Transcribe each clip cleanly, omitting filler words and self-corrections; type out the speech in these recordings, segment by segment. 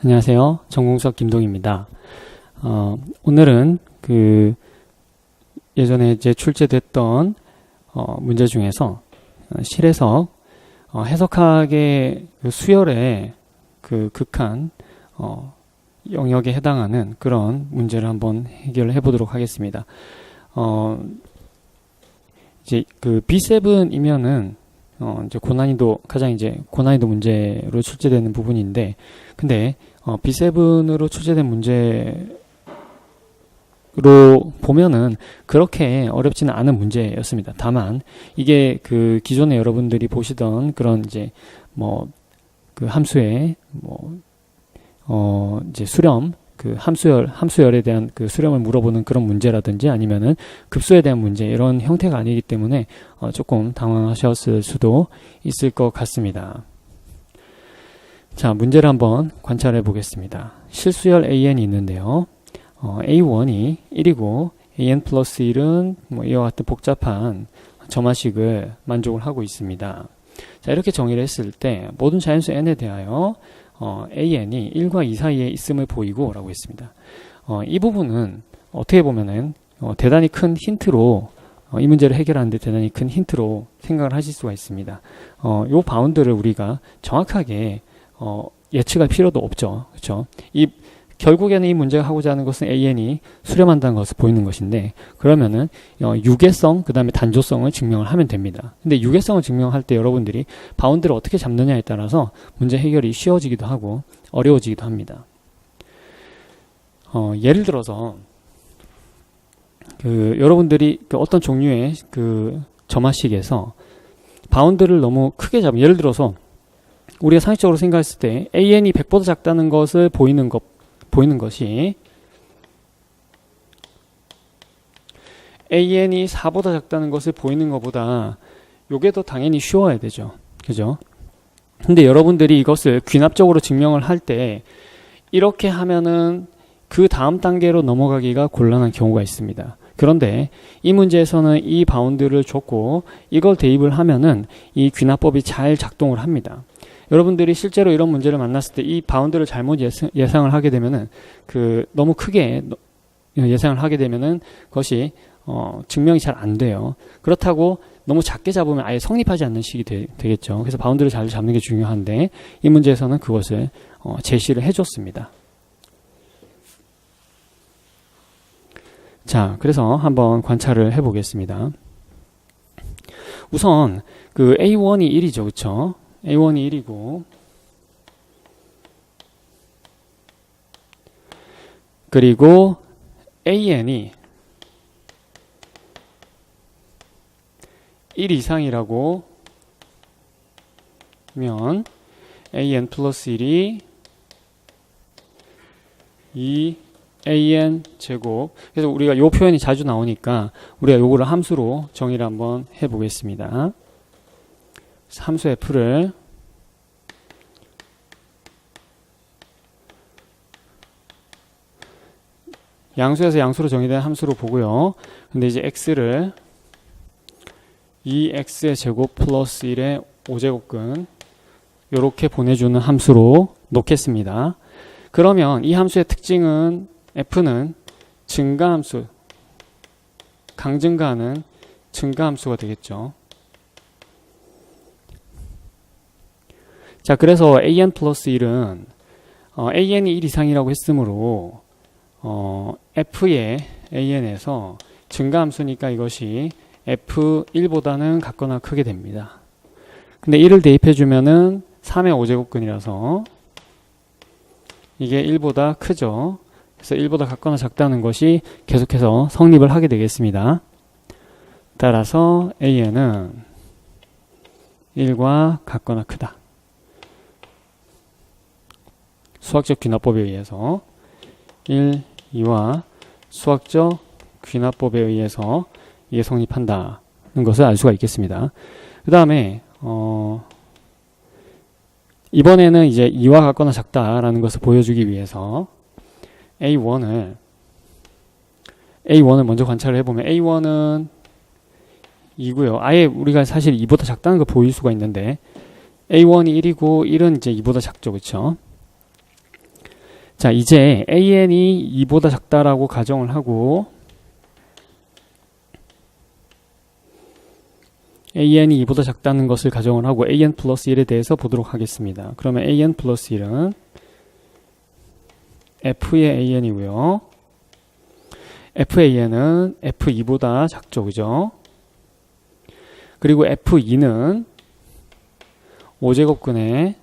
안녕하세요. 전공석 김동입니다. 오늘은 예전에 이제 출제됐던 문제 중에서 실해석 해석학의 수열의 극한 영역에 해당하는 그런 문제를 한번 해결해 보도록 하겠습니다. 이제 B7이면은 이제 가장 이제 고난이도 문제로 출제되는 부분인데, 근데 B7으로 출제된 문제로 보면은 그렇게 어렵지는 않은 문제였습니다. 다만 이게 기존에 여러분들이 보시던 그런 이제 함수의 이제 수렴, 함수열에 대한 수렴을 물어보는 그런 문제라든지 아니면은 급수에 대한 문제, 이런 형태가 아니기 때문에 조금 당황하셨을 수도 있을 것 같습니다. 자, 문제를 한번 관찰해 보겠습니다. 실수열 AN이 있는데요. A1이 1이고 AN 플러스 1은 이와 같은 복잡한 점화식을 만족을 하고 있습니다. 자, 이렇게 정의를 했을 때 모든 자연수 N에 대하여 AN이 1과 2 사이에 있음을 보이고 라고 했습니다. 이 부분은 어떻게 보면은 대단히 큰 힌트로, 이 문제를 해결하는데 대단히 큰 힌트로 생각을 하실 수가 있습니다. 요 바운드를 우리가 정확하게 예측할 필요도 없죠. 그렇죠? 결국에는 이 문제가 하고자 하는 것은 AN이 수렴한다는 것을 보이는 것인데, 그러면은 유계성, 그 다음에 단조성을 증명을 하면 됩니다. 근데 유계성을 증명할 때 여러분들이 바운드를 어떻게 잡느냐에 따라서 문제 해결이 쉬워지기도 하고 어려워지기도 합니다. 예를 들어서 여러분들이 어떤 종류의 점화식에서 바운드를 너무 크게 잡으면, 예를 들어서 우리가 상식적으로 생각했을 때 AN이 100보다 작다는 것을 보이는 것이 AN이 4보다 작다는 것을 보이는 것보다 요게 더 당연히 쉬워야 되죠. 그죠? 근데 여러분들이 이것을 귀납적으로 증명을 할 때 이렇게 하면은 그 다음 단계로 넘어가기가 곤란한 경우가 있습니다. 그런데 이 문제에서는 이 바운드를 줬고 이걸 대입을 하면은 이 귀납법이 잘 작동을 합니다. 여러분들이 실제로 이런 문제를 만났을 때 이 바운드를 잘못 예상을 하게 되면은 너무 크게 예상을 하게 되면은 그것이 증명이 잘 안 돼요. 그렇다고 너무 작게 잡으면 아예 성립하지 않는 식이 되겠죠. 그래서 바운드를 잘 잡는 게 중요한데 이 문제에서는 그것을 제시를 해줬습니다. 자, 그래서 한번 관찰을 해보겠습니다. 우선 A1이 1이죠, 그렇죠? A1이 1이고 그리고 AN이 1 이상이라고 하면 AN 플러스 1이 2AN 제곱. 그래서 우리가 이 표현이 자주 나오니까 우리가 요거를 함수로 정의를 한번 해보겠습니다. 함수 F를 양수에서 양수로 정의된 함수로 보고요. 근데 이제 x를 2x의 제곱 플러스 1의 5제곱근 요렇게 보내주는 함수로 놓겠습니다. 그러면 이 함수의 특징은 F는 증가함수, 강증가하는 증가함수가 되겠죠. 자, 그래서 AN 플러스 1은 AN이 1 이상이라고 했으므로 F의 AN에서 증가함수니까 이것이 F1보다는 같거나 크게 됩니다. 근데 1을 대입해주면은 3의 5제곱근이라서 이게 1보다 크죠. 그래서 1보다 같거나 작다는 것이 계속해서 성립을 하게 되겠습니다. 따라서 AN은 1과 같거나 크다. 수학적 귀납법에 의해서 1, 2와 수학적 귀납법에 의해서 이게 성립한다는 것을 알 수가 있겠습니다. 그 다음에 이번에는 이제 2와 같거나 작다라는 것을 보여주기 위해서 A1을 먼저 관찰을 해보면 A1은 2고요. 아예 우리가 사실 2보다 작다는 걸 보일 수가 있는데 A1이 1이고 1은 이제 2보다 작죠. 그쵸? 자, 이제 AN이 2보다 작다라고 가정을 하고 AN이 2보다 작다는 것을 가정을 하고 AN 플러스 1에 대해서 보도록 하겠습니다. 그러면 AN 플러스 1은 F의 AN이고요. FAN은 F2보다 작죠. 그죠? 그리고 F2는 5제곱근의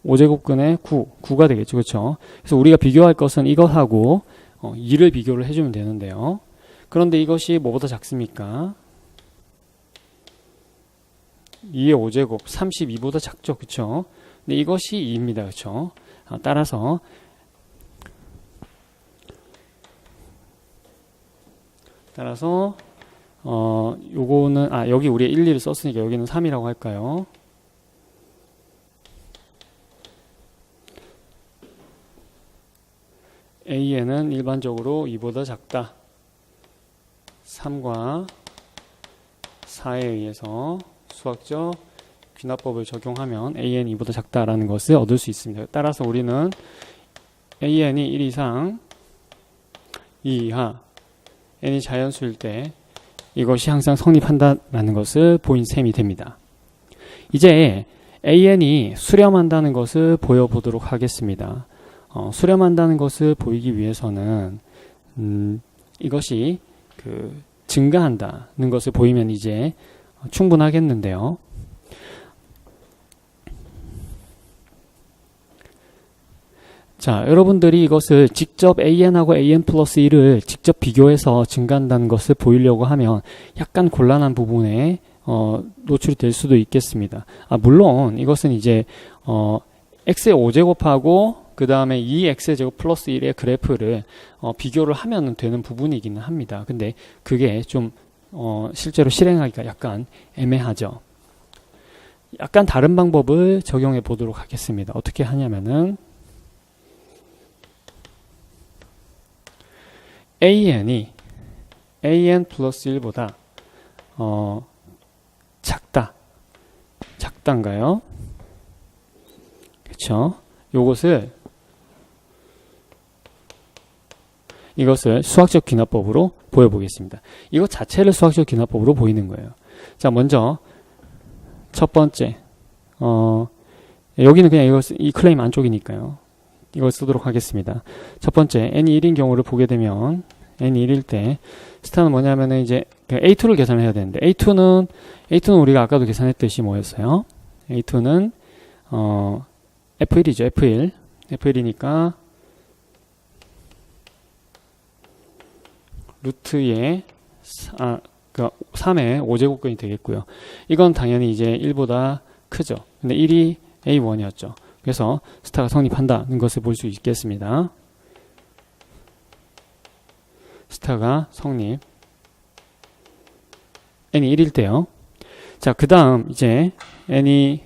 5제곱근의 9가 되겠죠. 그렇죠? 그래서 우리가 비교할 것은 이것하고 2를 비교를 해주면 되는데요. 그런데 이것이 뭐보다 작습니까? 2의 5제곱 32보다 작죠. 그렇죠? 근데 이것이 2입니다. 그렇죠? 따라서 요거는 여기 우리가 1, 2를 썼으니까 여기는 3이라고 할까요? AN은 일반적으로 2보다 작다. 3과 4에 의해서 수학적 귀납법을 적용하면 AN이 2보다 작다라는 것을 얻을 수 있습니다. 따라서 우리는 AN이 1 이상, 2 이하, N이 자연수일 때 이것이 항상 성립한다라는 것을 보인 셈이 됩니다. 이제 AN이 수렴한다는 것을 보여보도록 하겠습니다. 수렴한다는 것을 보이기 위해서는 이것이 증가한다는 것을 보이면 이제 충분하겠는데요. 자, 여러분들이 이것을 직접 AN하고 AN 플러스 1을 직접 비교해서 증가한다는 것을 보이려고 하면 약간 곤란한 부분에 노출이 될 수도 있겠습니다. 물론 이것은 이제 x의 5제곱하고 그 다음에 2x의 제곱 플러스 1의 그래프를 비교를 하면 되는 부분이기는 합니다. 근데 그게 좀 실제로 실행하기가 약간 애매하죠. 약간 다른 방법을 적용해 보도록 하겠습니다. 어떻게 하냐면은 AN이 AN 플러스 1보다 작단가요? 그쵸? 이것을 수학적 귀납법으로 보여보겠습니다. 이것 자체를 수학적 귀납법으로 보이는 거예요. 자, 먼저 첫 번째 여기는 그냥 이 클레임 안쪽이니까요. 이걸 쓰도록 하겠습니다. 첫 번째 n이 1인 경우를 보게 되면 n이 1일 때 스타는 뭐냐면은 이제 A2를 계산을 해야 되는데 A2는 우리가 아까도 계산했듯이 뭐였어요? A2는 F1이죠. F1이니까 루트의 3의 5제곱근이 되겠고요. 이건 당연히 이제 1보다 크죠. 근데 1이 A1이었죠. 그래서 스타가 성립한다는 것을 볼 수 있겠습니다. 스타가 성립. n이 1일 때요. 자, 그 다음 이제 n이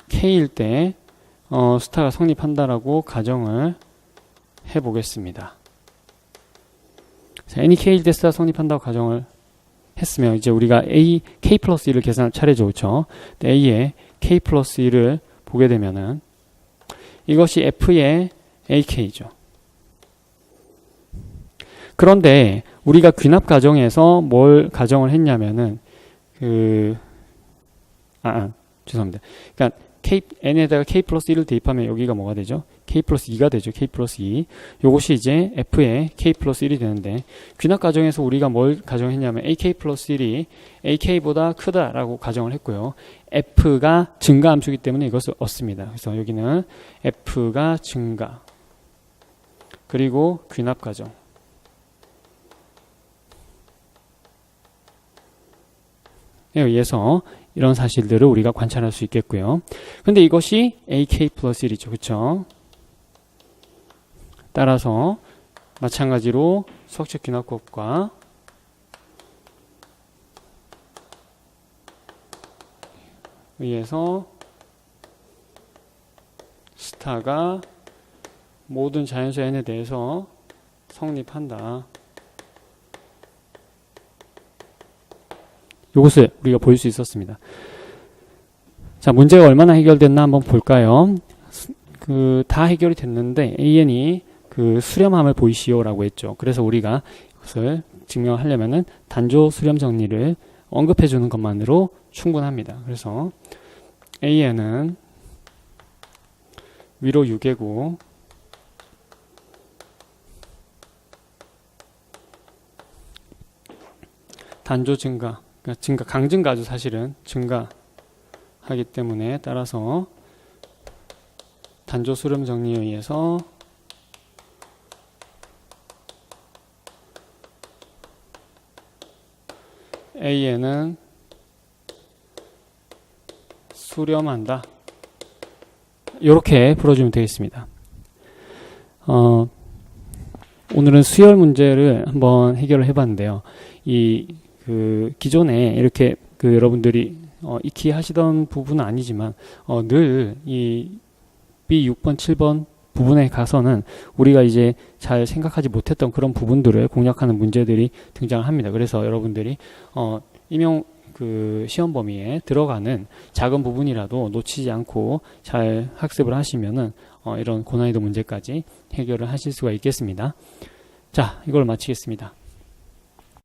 k일 때 스타가 성립한다라고 가정을 해보겠습니다. 자, n이 k일 때 스타가 성립한다고 가정을 했으면 이제 우리가 k 플러스 1을 계산할 차례죠. 그렇죠? a의 k 플러스 1을 보게 되면은 이것이 f의 ak죠. 그런데 우리가 귀납 가정에서 뭘 가정을 했냐면은 죄송합니다. 그러니까 n에다가 k 플러스 1을 대입하면 여기가 뭐가 되죠? k 플러스 2가 되죠. k 플러스 2. 요것이 이제 f의 k 플러스 1이 되는데 귀납 가정에서 우리가 뭘 가정했냐면 ak 플러스 1이 ak보다 크다라고 가정을 했고요. f가 증가 함수이기 때문에 이것을 얻습니다. 그래서 여기는 f가 증가 그리고 귀납 가정 에 의해서 이런 사실들을 우리가 관찰할 수 있겠고요. 근데 이것이 AK 플러스 1이죠. 그쵸? 따라서 마찬가지로 수학적 귀납법과 의해서 스타가 모든 자연수 n에 대해서 성립한다. 이것을 우리가 볼 수 있었습니다. 자, 문제가 얼마나 해결됐나 한번 볼까요? 다 해결이 됐는데 AN이 수렴함을 보이시오라고 했죠. 그래서 우리가 이것을 증명하려면은 단조 수렴 정리를 언급해 주는 것만으로 충분합니다. 그래서 AN은 위로 6이고 단조 증가, 그러니까 강증가죠. 사실은 증가하기 때문에 따라서 단조 수렴 정리에 의해서 AN은 수렴한다. 이렇게 풀어주면 되겠습니다. 오늘은 수열 문제를 한번 해결을 해봤는데요. 기존에 이렇게 여러분들이 익히 하시던 부분은 아니지만 늘 이 B6번, 7번 부분에 가서는 우리가 이제 잘 생각하지 못했던 그런 부분들을 공략하는 문제들이 등장을 합니다. 그래서 여러분들이 임용 시험 범위에 들어가는 작은 부분이라도 놓치지 않고 잘 학습을 하시면은 이런 고난이도 문제까지 해결을 하실 수가 있겠습니다. 자, 이걸 마치겠습니다.